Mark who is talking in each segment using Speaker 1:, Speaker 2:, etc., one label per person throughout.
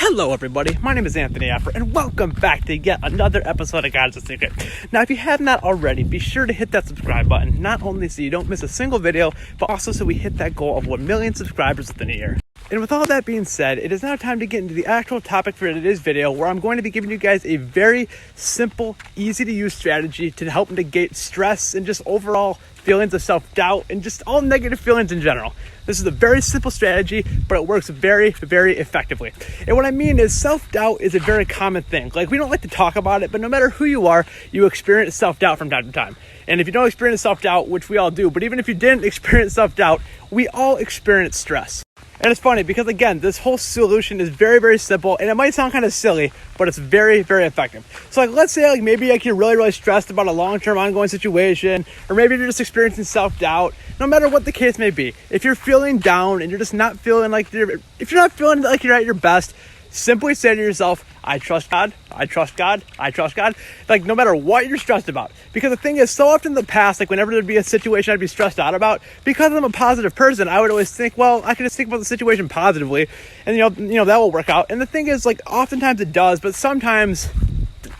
Speaker 1: Hello everybody, my name is Anthony Affer, and welcome back to yet another episode of God's a Secret. Now if you have not already, be sure to hit that subscribe button, not only so you don't miss a single video, but also so we hit that goal of 1 million subscribers within a year. And with all that being said, it is now time to get into the actual topic for today's video, where I'm going to be giving you guys a very simple, easy to use strategy to help negate stress and just overall feelings of self-doubt and just all negative feelings in general. This is a very simple strategy, but it works very, very effectively. And what I mean is self-doubt is a very common thing. Like, we don't like to talk about it, but no matter who you are, you experience self-doubt from time to time. And if you don't experience self-doubt, which we all do, but even if you didn't experience self-doubt, we all experience stress. And it's funny because, again, this whole solution is very, very simple, and it might sound kind of silly, but it's very, very effective. So like, let's say maybe you're really, really stressed about a long-term ongoing situation, or maybe you're just experiencing self-doubt. No matter what the case may be, if you're feeling down and you're just not feeling like if you're not feeling like you're at your best, simply say to yourself, I trust God, I trust God, I trust God. Like, no matter what you're stressed about. Because the thing is, so often in the past, like whenever there'd be a situation I'd be stressed out about, because I'm a positive person, I would always think, well, I can just think about the situation positively, and you know that will work out. And the thing is, like, oftentimes it does, but sometimes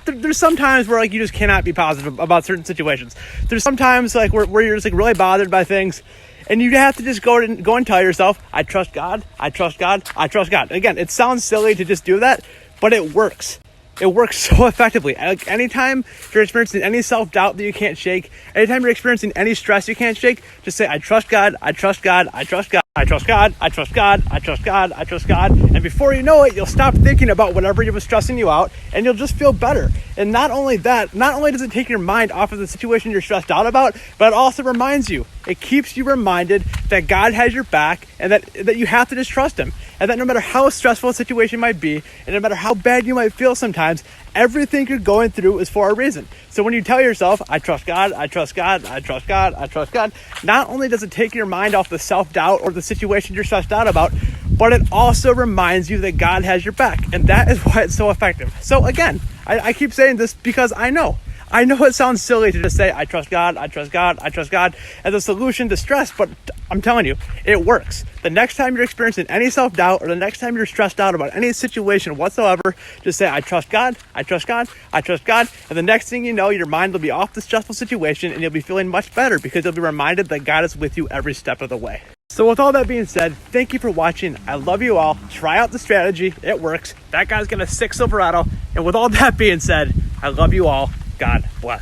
Speaker 1: there's some times where like you just cannot be positive about certain situations. There's sometimes like where you're just like really bothered by things, and you have to just go and tell yourself, I trust God, I trust God, I trust God. Again, it sounds silly to just do that, but it works. It works so effectively. Like, anytime you're experiencing any self-doubt that you can't shake, anytime you're experiencing any stress you can't shake, just say, I trust God, I trust God, I trust God, I trust God, I trust God, I trust God, I trust God. And before you know it, you'll stop thinking about whatever was stressing you out, and you'll just feel better. And not only that, not only does it take your mind off of the situation you're stressed out about, but it also reminds you. It keeps you reminded that God has your back, and that you have to just trust him. And that no matter how stressful a situation might be, and no matter how bad you might feel sometimes, everything you're going through is for a reason. So when you tell yourself, I trust God, I trust God, I trust God, I trust God, not only does it take your mind off the self-doubt or the situation you're stressed out about, but it also reminds you that God has your back. And that is why it's so effective. So again, I keep saying this because I know it sounds silly to just say, I trust God, I trust God, I trust God as a solution to stress, but I'm telling you, it works. The next time you're experiencing any self-doubt, or the next time you're stressed out about any situation whatsoever, just say, I trust God, I trust God, I trust God. And the next thing you know, your mind will be off the stressful situation, and you'll be feeling much better because you'll be reminded that God is with you every step of the way. So with all that being said, thank you for watching. I love you all. Try out the strategy. It works. That guy's got a 6 Silverado. And with all that being said, I love you all. God bless.